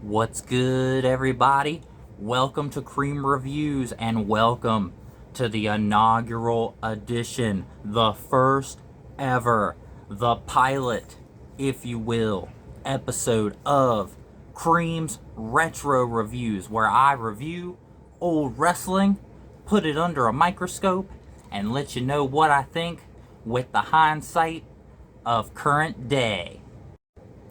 What's good, everybody? Welcome to Cream Reviews and welcome to the inaugural edition, the first ever, the pilot, if you will, episode of Cream's Retro Reviews, where I review old wrestling, put it under a microscope, and let you know what I think with the hindsight of current day.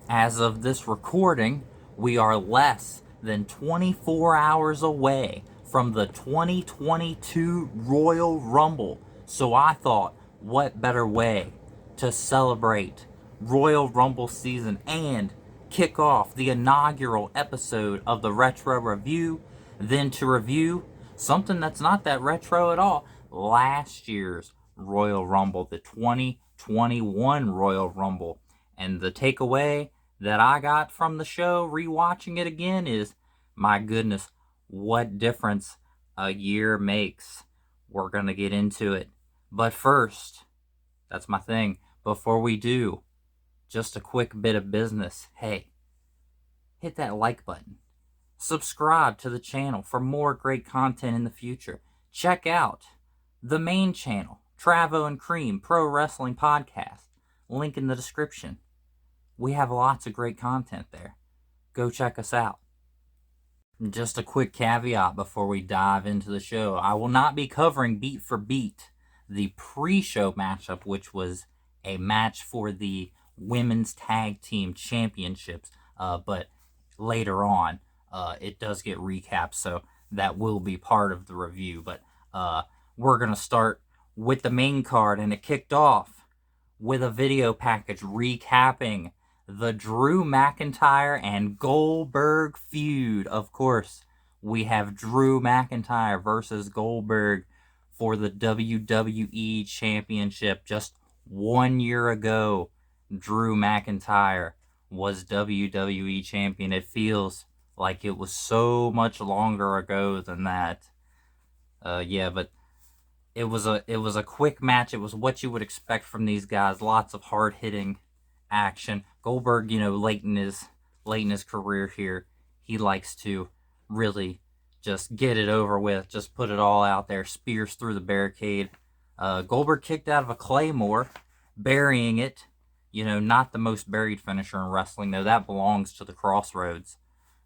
As of this recording, we are less than 24 hours away from the 2022 Royal Rumble. So I thought, what better way to celebrate Royal Rumble season and kick off the inaugural episode of the Retro Review than to review something that's not that retro at all, last year's Royal Rumble, the 2021 Royal Rumble. And the takeaway that I got from the show, rewatching it again, is, my goodness, what difference a year makes. We're going to get into it. But first, that's my thing. Before we do, just a quick bit of business. Hey, hit that like button. Subscribe to the channel for more great content in the future. Check out the main channel, Travo and Cream Pro Wrestling Podcast. Link in the description. We have lots of great content there. Go check us out. Just a quick caveat before we dive into the show. I will not be covering beat for beat the pre-show matchup, which was a match for the Women's Tag Team Championships. But later on, it does get recapped, so that will be part of the review. But we're going to start with the main card, and it kicked off with a video package recapping the Drew McIntyre and Goldberg feud. Of course, we have Drew McIntyre versus Goldberg for the WWE Championship. Just 1 year ago, Drew McIntyre was WWE Champion. It feels like it was so much longer ago than that. But it was a quick match. It was what you would expect from these guys. Lots of hard-hitting action. Goldberg, late in his career here, he likes to really just get it over with, just put it all out there. Spears through the barricade. Goldberg kicked out of a Claymore, burying it. Not the most buried finisher in wrestling, though. That belongs to the Crossroads.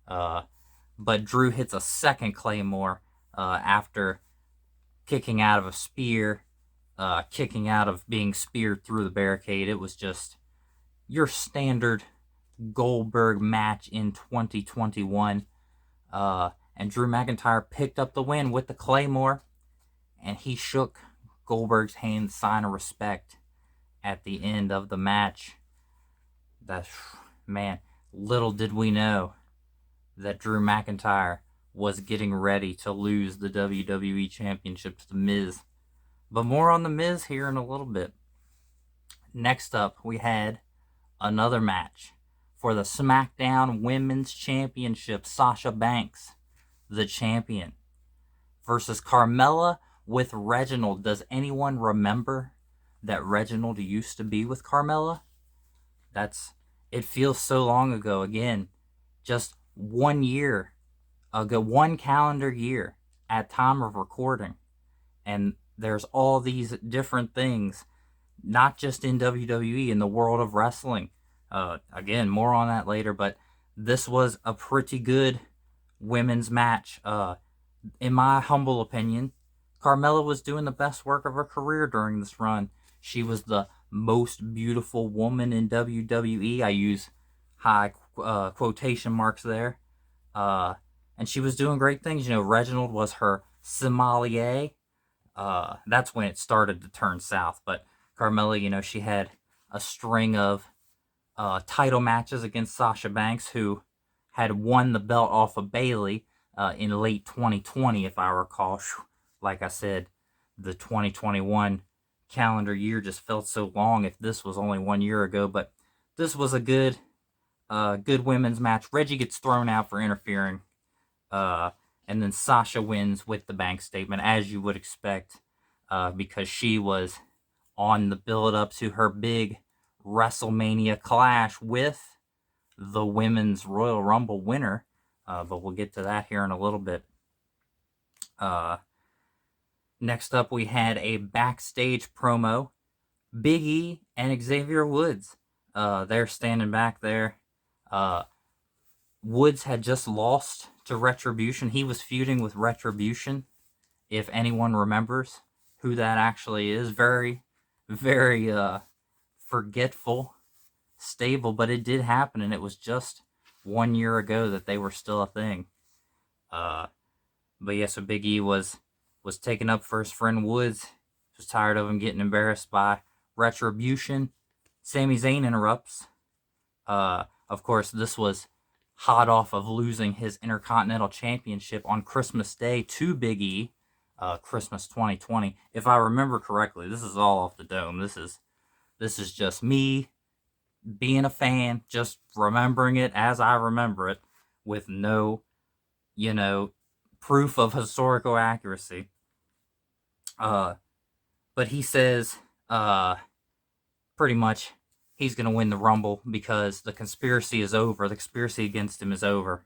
But Drew hits a second Claymore after kicking out of a spear, kicking out of being speared through the barricade. It was just your standard Goldberg match in 2021. And Drew McIntyre picked up the win with the Claymore, and he shook Goldberg's hand, sign of respect, at the end of the match. Man, little did we know that Drew McIntyre was getting ready to lose the WWE Championship to The Miz. But more on The Miz here in a little bit. Next up, we had another match for the SmackDown Women's Championship. Sasha Banks, the champion, versus Carmella with Reginald. Does anyone remember that Reginald used to be with Carmella? It feels so long ago. Again, just 1 year ago, 1 calendar year at time of recording. And there's all these different things, not just in WWE, in the world of wrestling. Again, more on that later, but this was a pretty good women's match. In my humble opinion, Carmella was doing the best work of her career during this run. She was the most beautiful woman in WWE. I use high quotation marks there. And she was doing great things. Reginald was her sommelier. That's when it started to turn south. But Carmella, she had a string of title matches against Sasha Banks, who had won the belt off of Bayley in late 2020, if I recall. Like I said, the 2021 calendar year just felt so long if this was only 1 year ago. But this was a good women's match. Reggie gets thrown out for interfering. And then Sasha wins with the bank statement, as you would expect, because she was on the build-up to her big WrestleMania clash with the Women's Royal Rumble winner, but we'll get to that here in a little bit. Next up, we had a backstage promo. Big E and Xavier Woods. They're standing back there. Woods had just lost to Retribution. He was feuding with Retribution, if anyone remembers who that actually is. Very, very forgetful stable, but it did happen, and it was just 1 year ago that they were still a thing. But yeah, so Big E was taken up for his friend Woods. He was tired of him getting embarrassed by Retribution. Sami Zayn interrupts. Of course, this was hot off of losing his Intercontinental Championship on Christmas Day to Big E, Christmas 2020. If I remember correctly, this is all off the dome. This is just me being a fan, just remembering it as I remember it, with no, proof of historical accuracy. But he says, pretty much, he's going to win the Rumble because the conspiracy is over. The conspiracy against him is over.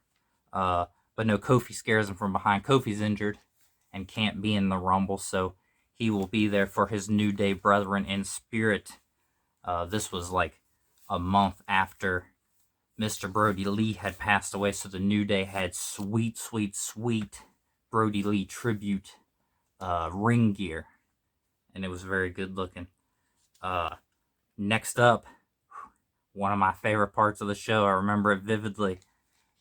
But no, Kofi scares him from behind. Kofi's injured and can't be in the Rumble, so he will be there for his New Day brethren in spirit. This was like a month after Mr. Brody Lee had passed away, so the New Day had sweet, sweet, sweet Brody Lee tribute ring gear, and it was very good looking. Next up, one of my favorite parts of the show, I remember it vividly.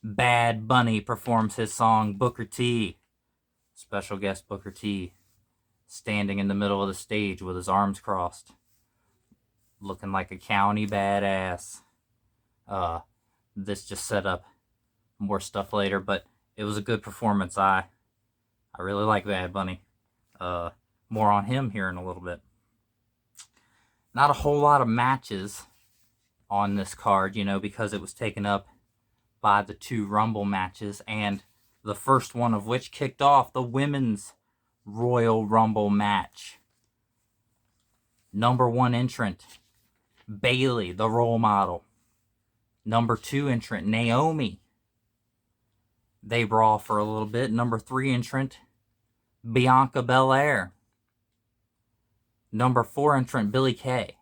Bad Bunny performs his song Booker T. Special guest Booker T, standing in the middle of the stage with his arms crossed, looking like a county badass. This just set up more stuff later, but it was a good performance. I really like Bad Bunny. More on him here in a little bit. Not a whole lot of matches on this card, because it was taken up by the 2 Rumble matches, and the first one of which kicked off the Women's Royal Rumble match. Number 1 entrant, Bayley, the role model. Number 2 entrant, Naomi. They brawl for a little bit. Number 3 entrant, Bianca Belair. Number 4 entrant, Billie Kay.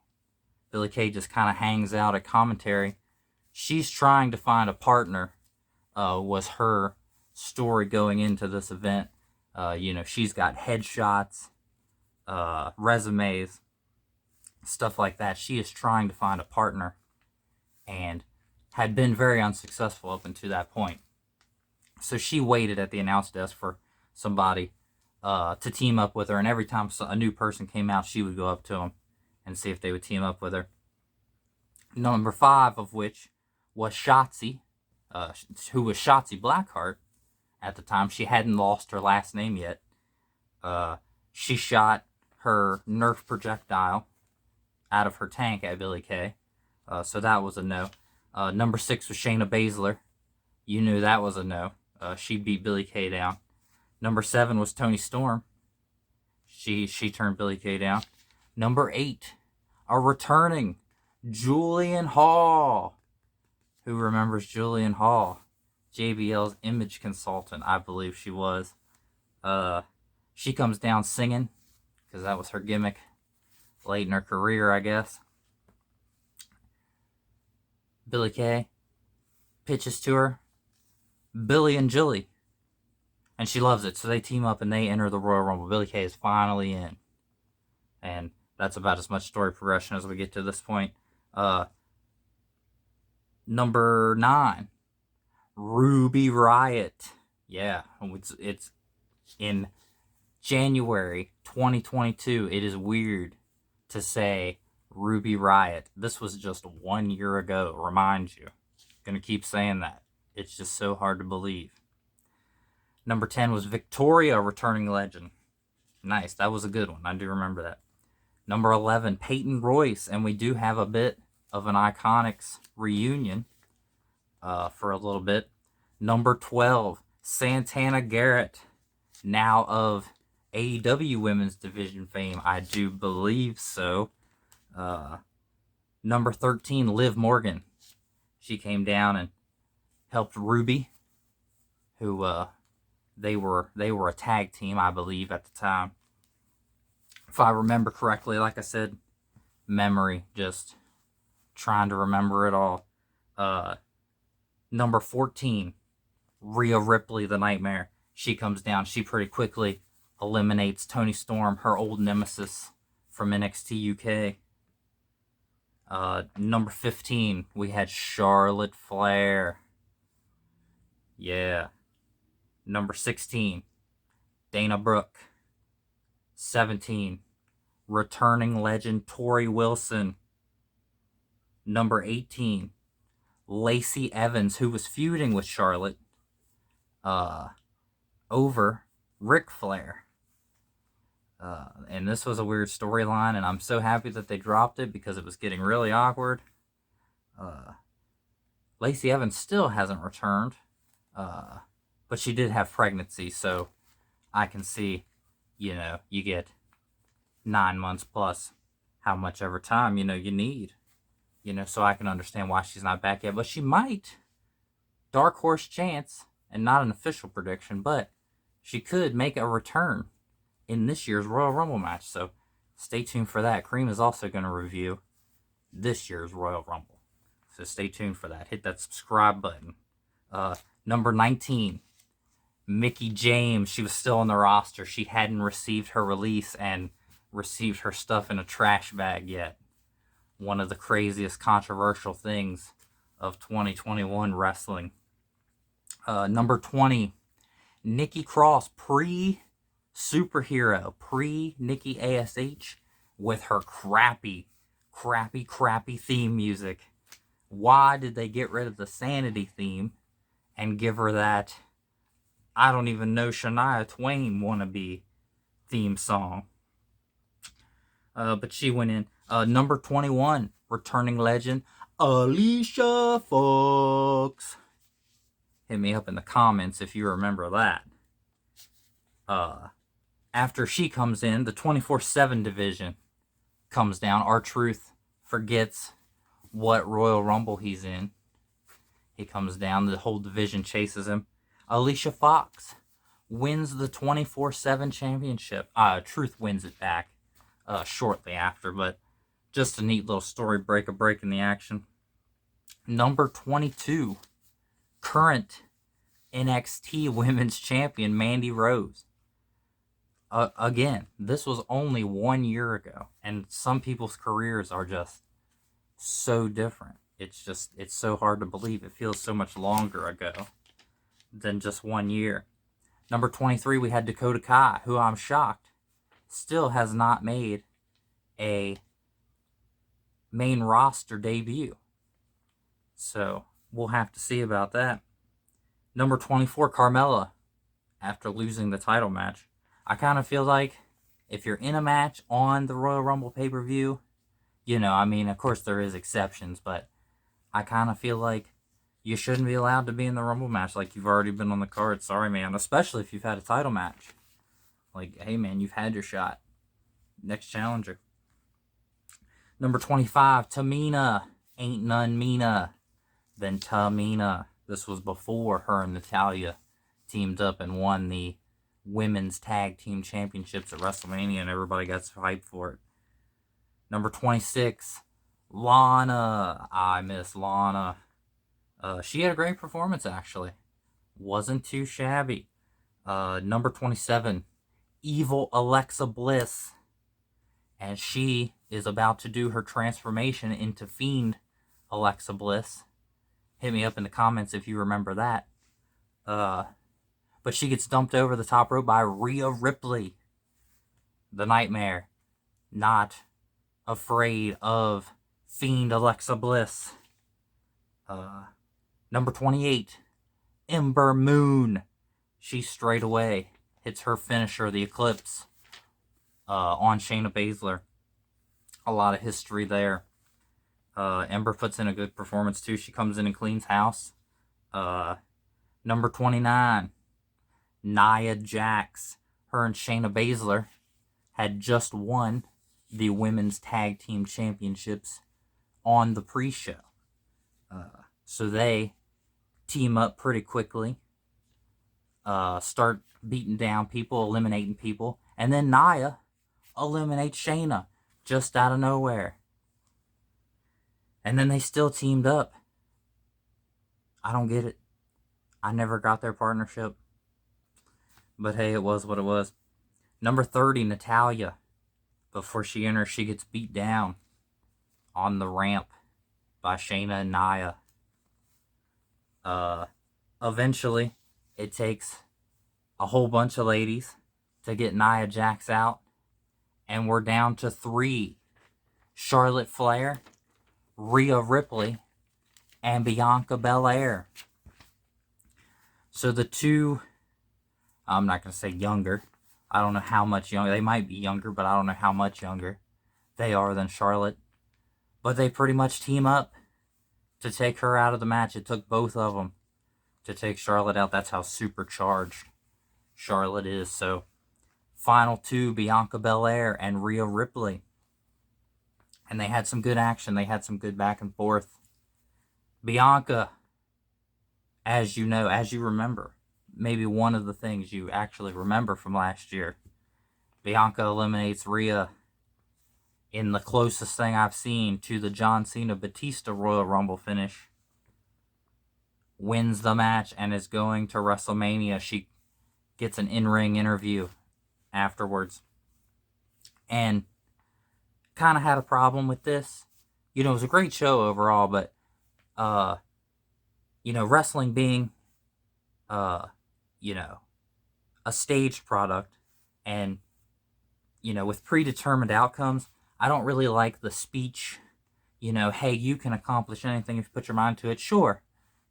Billie Kay just kind of hangs out at commentary. She's trying to find a partner, was her story going into this event. She's got headshots, resumes, stuff like that. She is trying to find a partner and had been very unsuccessful up until that point. So she waited at the announce desk for somebody to team up with her, and every time a new person came out, she would go up to them and see if they would team up with her. Number 5 of which was Shotzi, who was Shotzi Blackheart at the time. She hadn't lost her last name yet. She shot her Nerf projectile out of her tank at Billie Kay, so that was a no. Number 6 was Shayna Baszler. You knew that was a no. She beat Billie Kay down. Number 7 was Toni Storm. She turned Billie Kay down. Number 8, a returning Julian Hall. Who remembers Julian Hall? JBL's image consultant, I believe she was. She comes down singing, because that was her gimmick late in her career, I guess. Billie Kay pitches to her, Billie and Julie. And she loves it, so they team up and they enter the Royal Rumble. Billie Kay is finally in. And that's about as much story progression as we get to this point. Number 9, Ruby Riot. Yeah, it's in January 2022. It is weird to say Ruby Riot. This was just 1 year ago, remind you. Gonna keep saying that. It's just so hard to believe. Number 10 was Victoria, returning legend. Nice, that was a good one. I do remember that. Number 11, Peyton Royce, and we do have a bit of an Iconics reunion for a little bit. Number 12, Santana Garrett, now of AEW Women's Division fame, I do believe so. Number 13, Liv Morgan. She came down and helped Ruby who they were a tag team, I believe, at the time. If I remember correctly, like I said, memory, just trying to remember it all. Number 14, Rhea Ripley, the Nightmare. She comes down. She pretty quickly eliminates Toni Storm, her old nemesis from NXT UK. Number 15, we had Charlotte Flair. Yeah. Number 16, Dana Brooke. 17, returning legend Tori Wilson. Number 18, Lacey Evans, who was feuding with Charlotte over Ric Flair. And this was a weird storyline, and I'm so happy that they dropped it because it was getting really awkward. Lacey Evans still hasn't returned, but she did have pregnancy, so I can see, you get 9 months plus how much ever time, you need, so I can understand why she's not back yet. But she might, dark horse chance, and not an official prediction, but she could make a return in this year's Royal Rumble match. So stay tuned for that. Cream is also going to review this year's Royal Rumble. So stay tuned for that. Hit that subscribe button. Number 19, Mickie James. She was still on the roster. She hadn't received her release and received her stuff in a trash bag yet. One of the craziest controversial things of 2021 wrestling. Number 20, Nikki Cross, pre-superhero, pre-Nikki ASH, with her crappy theme music. Why did they get rid of the Sanity theme and give her that, I don't even know, Shania Twain wannabe theme song? But she went in. Number 21, returning legend, Alicia Fox. Hit me up in the comments if you remember that. After she comes in, the 24/7 division comes down. R-Truth forgets what Royal Rumble he's in. He comes down. The whole division chases him. Alicia Fox wins the 24/7 championship. Truth wins it back shortly after, but just a neat little story, break in the action. Number 22, current NXT Women's Champion Mandy Rose. Again, this was only 1 year ago, and some people's careers are just so different. It's so hard to believe. It feels so much longer ago than just 1 year. Number 23, we had Dakota Kai, who I'm shocked still has not made a main roster debut. So we'll have to see about that. Number 24, Carmella, after losing the title match. I kind of feel like if you're in a match on the Royal Rumble pay-per-view, of course there is exceptions, but I kind of feel like you shouldn't be allowed to be in the Rumble match like you've already been on the card. Sorry, man. Especially if you've had a title match. Like, hey, man, you've had your shot. Next challenger. Number 25, Tamina. Ain't none meaner than Tamina. This was before her and Natalya teamed up and won the Women's Tag Team Championships at WrestleMania, and everybody got so hyped for it. Number 26, Lana. I miss Lana. She had a great performance, actually. Wasn't too shabby. Number 27, Evil Alexa Bliss. And she is about to do her transformation into Fiend Alexa Bliss. Hit me up in the comments if you remember that. But she gets dumped over the top rope by Rhea Ripley, the Nightmare. Not afraid of Fiend Alexa Bliss. Number 28, Ember Moon. She straight away hits her finisher, the Eclipse, on Shayna Baszler. A lot of history there. Ember puts in a good performance too. She comes in and cleans house. Number 29, Nia Jax. Her and Shayna Baszler had just won the Women's Tag Team Championships on the pre-show. So they team up pretty quickly. start beating down people, eliminating people. And then Naya eliminates Shayna just out of nowhere. And then they still teamed up. I don't get it. I never got their partnership. But hey, it was what it was. Number 30, Natalya. Before she enters, she gets beat down on the ramp by Shayna and Naya. Eventually, it takes a whole bunch of ladies to get Nia Jax out. And we're down to 3. Charlotte Flair, Rhea Ripley, and Bianca Belair. So the two, I'm not going to say younger. I don't know how much younger. They might be younger, but I don't know how much younger they are than Charlotte. But they pretty much team up to take her out of the match. It took both of them to take Charlotte out. That's how supercharged Charlotte is. So, final 2, Bianca Belair and Rhea Ripley. And they had some good action. They had some good back and forth. Bianca, as you know, as you remember, maybe one of the things you actually remember from last year, Bianca eliminates Rhea in the closest thing I've seen to the John Cena Batista Royal Rumble finish. Wins the match and is going to WrestleMania. She gets an in-ring interview afterwards. And kind of had a problem with this. You know, it was a great show overall, but, you know, wrestling being, you know, a staged product and, you know, with predetermined outcomes, I don't really like the speech, you know, hey, you can accomplish anything if you put your mind to it. Sure,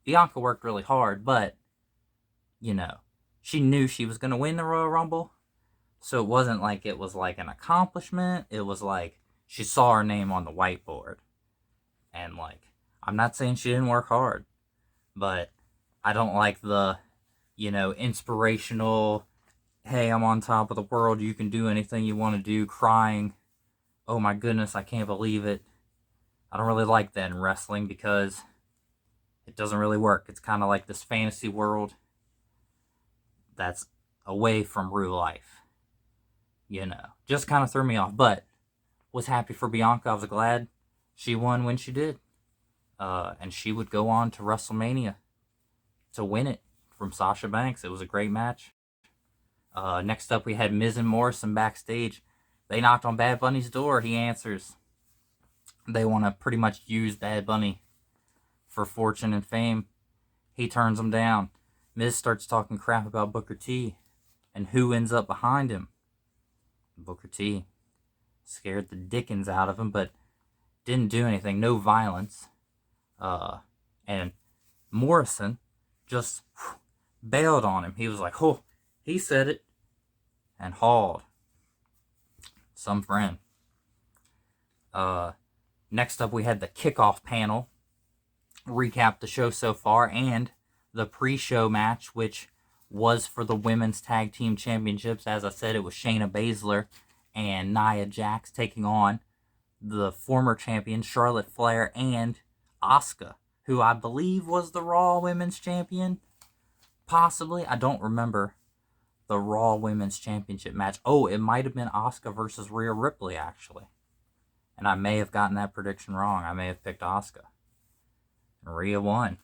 Bianca worked really hard, but, you know, she knew she was going to win the Royal Rumble. So it wasn't like it was like an accomplishment. It was like she saw her name on the whiteboard. And like, I'm not saying she didn't work hard, but I don't like the, you know, inspirational, hey, I'm on top of the world, you can do anything you want to do, crying, oh my goodness, I can't believe it. I don't really like that in wrestling because it doesn't really work. It's kind of like this fantasy world that's away from real life. You know, just kind of threw me off, but was happy for Bianca. I was glad she won when she did. And she would go on to WrestleMania to win it from Sasha Banks. It was a great match. Next up, we had Miz and Morrison backstage. They knocked on Bad Bunny's door. He answers. They want to pretty much use Bad Bunny for fortune and fame. He turns them down. Miz starts talking crap about Booker T. And who ends up behind him? Booker T. Scared the dickens out of him, but didn't do anything. No violence. And Morrison just bailed on him. He was like, oh, he said it. And hauled. Some friend. Next up, we had the kickoff panel. Recap the show so far and the pre-show match, which was for the Women's Tag Team Championships. As I said, it was Shayna Baszler and Nia Jax taking on the former champion Charlotte Flair and Asuka, who I believe was the Raw Women's Champion. Possibly. I don't remember the Raw Women's Championship match. Oh, it might have been Asuka versus Rhea Ripley, actually. And I may have gotten that prediction wrong. I may have picked Asuka. And Rhea won.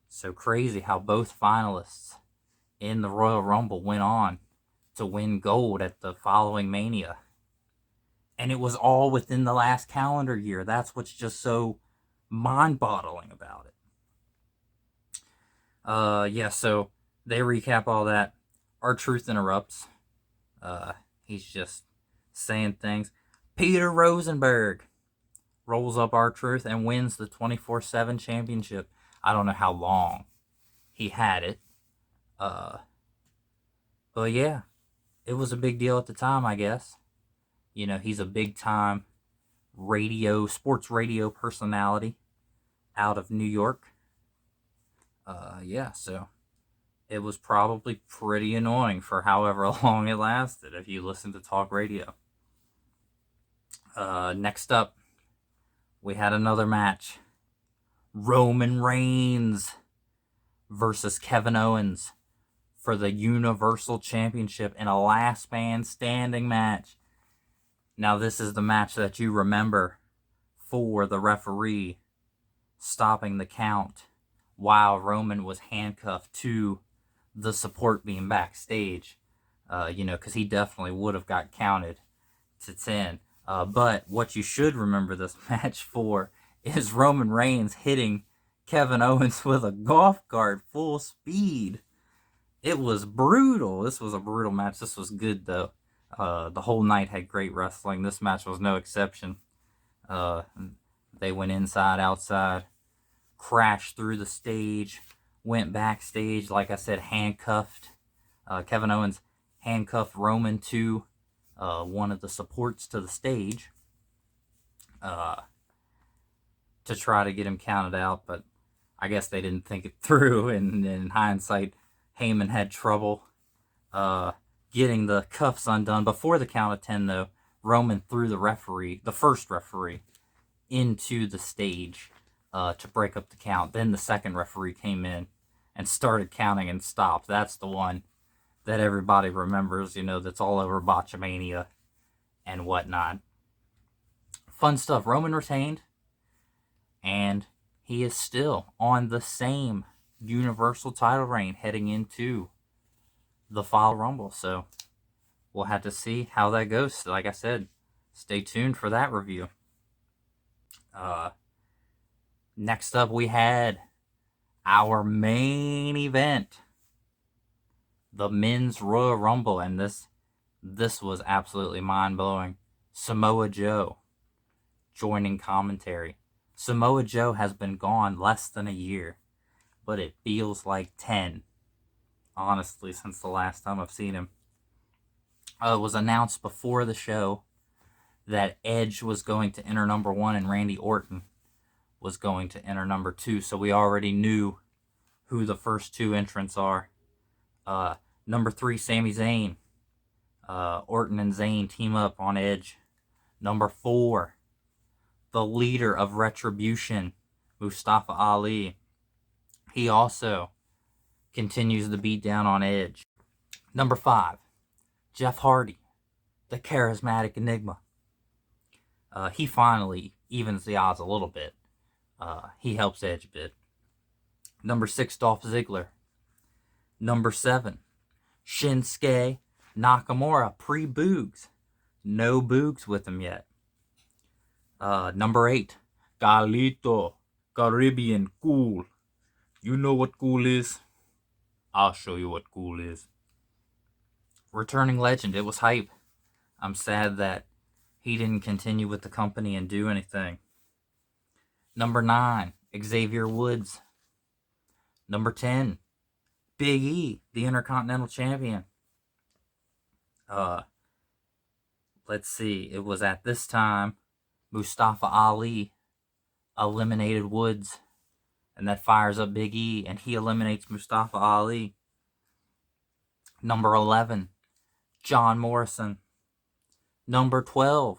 So crazy how both finalists in the Royal Rumble went on to win gold at the following Mania. And it was all within the last calendar year. That's what's just so mind-boggling about it. Yeah, so they recap all that. R-Truth interrupts. He's just saying things. Peter Rosenberg rolls up R-Truth and wins the 24/7 championship. I don't know how long he had it. But yeah, it was a big deal at the time, I guess. You know, he's a big-time sports radio personality out of New York. Yeah, so it was probably pretty annoying for however long it lasted if you listen to talk radio. Next up, we had another match. Roman Reigns versus Kevin Owens for the Universal Championship in a last man standing match. Now, this is the match that you remember for the referee stopping the count while Roman was handcuffed to the support beam backstage. Because he definitely would have got counted to 10. But what you should remember this match for is Roman Reigns hitting Kevin Owens with a golf cart full speed. It was brutal. This was a brutal match. This was good, though. The whole night had great wrestling. This match was no exception. They went inside, outside, crashed through the stage, went backstage, like I said, handcuffed. Kevin Owens handcuffed Roman to one of the supports to the stage to try to get him counted out, but I guess they didn't think it through, and in hindsight, Heyman had trouble getting the cuffs undone. Before the count of 10, though, Roman threw the first referee, into the stage to break up the count. Then the second referee came in and started counting and stopped. That's the one that everybody remembers, that's all over Botchamania and whatnot. Fun stuff. Roman retained, and he is still on the same Universal title reign heading into the Royal Rumble. So we'll have to see how that goes. Like I said, stay tuned for that review. Next up, we had our main event, the Men's Royal Rumble, and this was absolutely mind-blowing. Samoa Joe joining commentary. Samoa Joe has been gone less than a year, but it feels like 10, honestly, since the last time I've seen him. It was announced before the show that Edge was going to enter number 1 and Randy Orton was going to enter number 2, so we already knew who the first 2 entrants are. Number 3, Sami Zayn. Orton and Zayn team up on Edge. Number 4, the leader of Retribution, Mustafa Ali. He also continues the beat down on Edge. Number 5, Jeff Hardy, the charismatic enigma. He finally evens the odds a little bit. He helps Edge a bit. Number 6, Dolph Ziggler. Number 7, Shinsuke Nakamura, pre-Boogs. No Boogs with him yet. Number 8, Galito, Caribbean Cool. You know what cool is? I'll show you what cool is. Returning legend. It was hype. I'm sad that he didn't continue with the company and do anything. Number 9, Xavier Woods. Number 10, Big E, the Intercontinental Champion. Let's see. It was at this time Mustafa Ali eliminated Woods, and that fires up Big E, and he eliminates Mustafa Ali. Number 11, John Morrison. Number 12,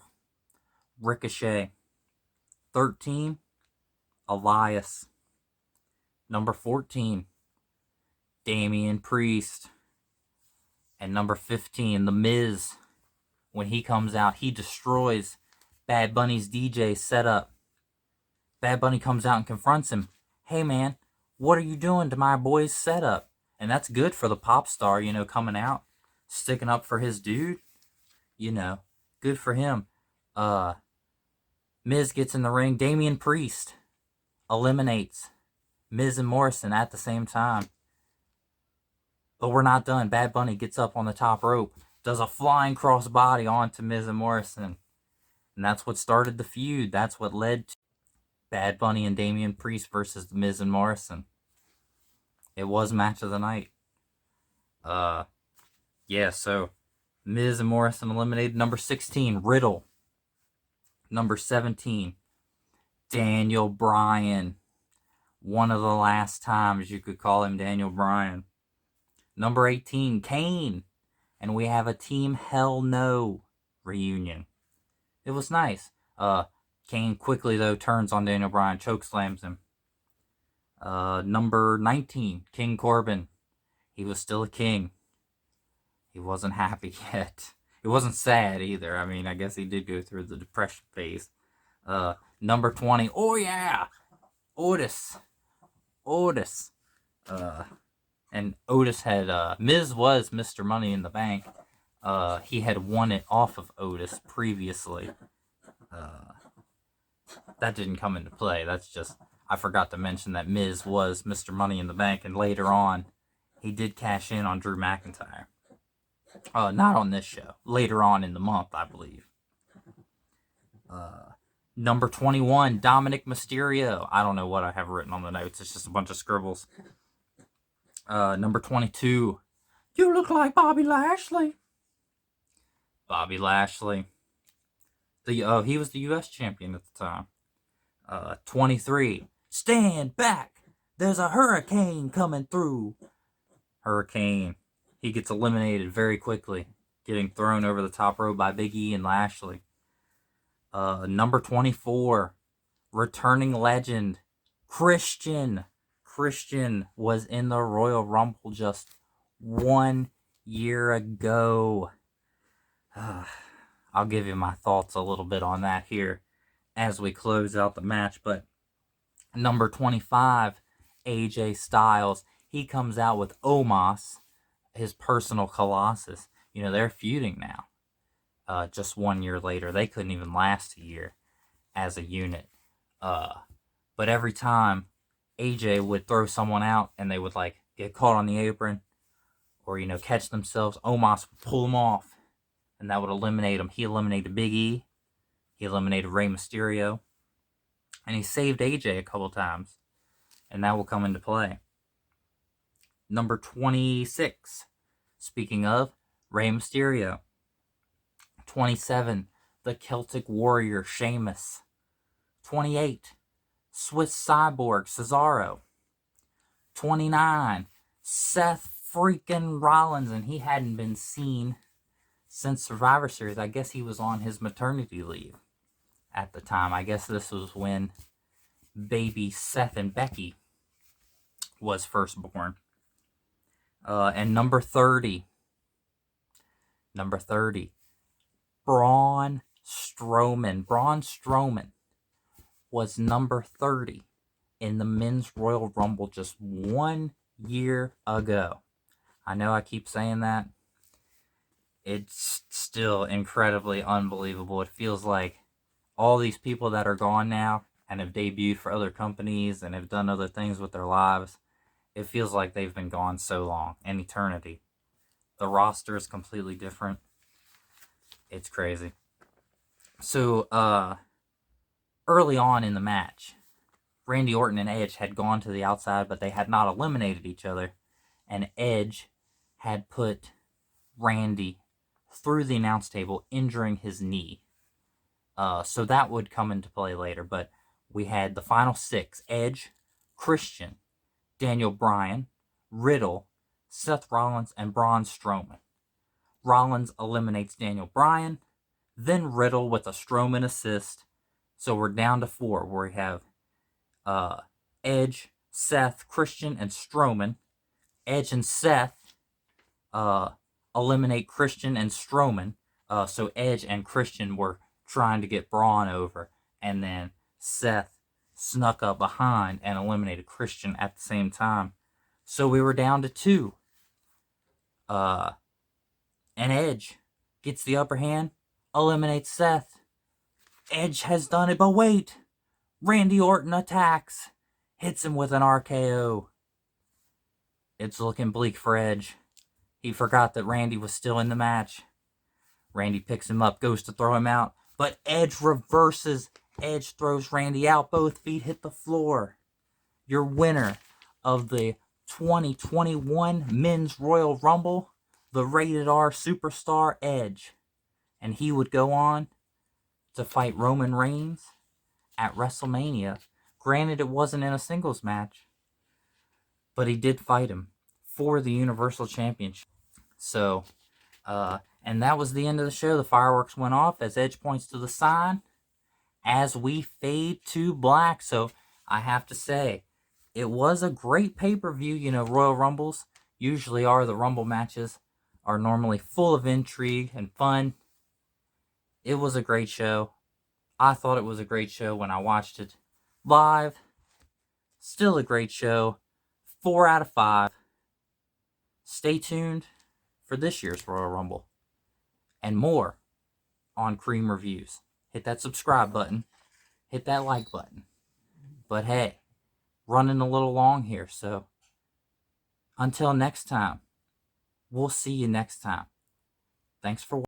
Ricochet. 13, Elias. Number 14, Damian Priest. And number 15, The Miz. When he comes out, he destroys Bad Bunny's DJ setup. Bad Bunny comes out and confronts him. Hey man, what are you doing to my boy's setup? And that's good for the pop star, coming out, sticking up for his dude. Good for him. Miz gets in the ring. Damian Priest eliminates Miz and Morrison at the same time. But we're not done. Bad Bunny gets up on the top rope, does a flying crossbody onto Miz and Morrison. And that's what started the feud. That's what led to Bad Bunny and Damian Priest versus the Miz and Morrison. It was match of the night. So Miz and Morrison eliminated. Number 16, Riddle. Number 17, Daniel Bryan. One of the last times you could call him Daniel Bryan. Number 18, Kane. And we have a Team Hell No reunion. It was nice. Kane quickly, though, turns on Daniel Bryan, chokeslams him. Number 19, King Corbin. he was still a king. He wasn't happy yet. It wasn't sad either. I mean, I guess he did go through the depression phase. Number 20. Oh, yeah. Otis. And Otis had, Miz was Mr. Money in the Bank. He had won it off of Otis previously. That didn't come into play. That's just, I forgot to mention that Miz was Mr. Money in the Bank, and later on, he did cash in on Drew McIntyre. Not on this show. Later on in the month, I believe. Number 21, Dominic Mysterio. I don't know what I have written on the notes. It's just a bunch of scribbles. Number 22, you look like Bobby Lashley. Bobby Lashley. He was the U.S. champion at the time. 23, stand back. There's a hurricane coming through. Hurricane. He gets eliminated very quickly, getting thrown over the top rope by Big E and Lashley. Number 24, returning legend, Christian. Christian was in the Royal Rumble just 1 year ago. I'll give you my thoughts a little bit on that here as we close out the match. But number 25, AJ Styles. He comes out with Omos, his personal Colossus. You know, they're feuding now. Just 1 year later. They couldn't even last a year as a unit. But every time AJ would throw someone out and they would like get caught on the apron or, you know, catch themselves, Omos would pull them off and that would eliminate him. He eliminated Big E. He eliminated Rey Mysterio. And he saved AJ a couple times. And that will come into play. Number 26. Speaking of, Rey Mysterio. 27. The Celtic Warrior, Sheamus. 28. Swiss Cyborg, Cesaro. 29. Seth freaking Rollins. And he hadn't been seen since Survivor Series. I guess he was on his maternity leave at the time. I guess this was when baby Seth and Becky was first born. And number 30. Number 30. Braun Strowman. Braun Strowman was number 30 in the Men's Royal Rumble just 1 year ago. I know I keep saying that. It's still incredibly unbelievable. It feels like all these people that are gone now and have debuted for other companies and have done other things with their lives, it feels like they've been gone so long, an eternity. The roster is completely different. It's crazy. So, early on in the match, Randy Orton and Edge had gone to the outside, but they had not eliminated each other. And Edge had put Randy through the announce table, injuring his knee. So that would come into play later. But we had the final 6. Edge, Christian, Daniel Bryan, Riddle, Seth Rollins, and Braun Strowman. Rollins eliminates Daniel Bryan, then Riddle with a Strowman assist. So we're down to 4, where we have Edge, Seth, Christian, and Strowman. Edge and Seth eliminate Christian and Strowman. So Edge and Christian were trying to get Braun over, and then Seth snuck up behind and eliminated Christian at the same time. So we were down to 2. And Edge gets the upper hand, eliminates Seth. Edge has done it, but wait! Randy Orton attacks, hits him with an RKO. It's looking bleak for Edge. He forgot that Randy was still in the match. Randy picks him up, goes to throw him out, but Edge reverses. Edge throws Randy out. Both feet hit the floor. Your winner of the 2021 Men's Royal Rumble, the Rated R Superstar Edge. And he would go on to fight Roman Reigns at WrestleMania. Granted, it wasn't in a singles match, but he did fight him for the Universal Championship. So, and that was the end of the show. The fireworks went off as Edge points to the sign as we fade to black. So I have to say, it was a great pay-per-view. You know, Royal Rumbles usually are. The Rumble matches are normally full of intrigue and fun. It was a great show. I thought it was a great show when I watched it live. Still a great show. 4 out of 5. Stay tuned for this year's Royal Rumble and more on Cream Reviews. Hit that subscribe button. Hit that like button. But hey, running a little long here, so until next time, we'll see you next time. Thanks for watching.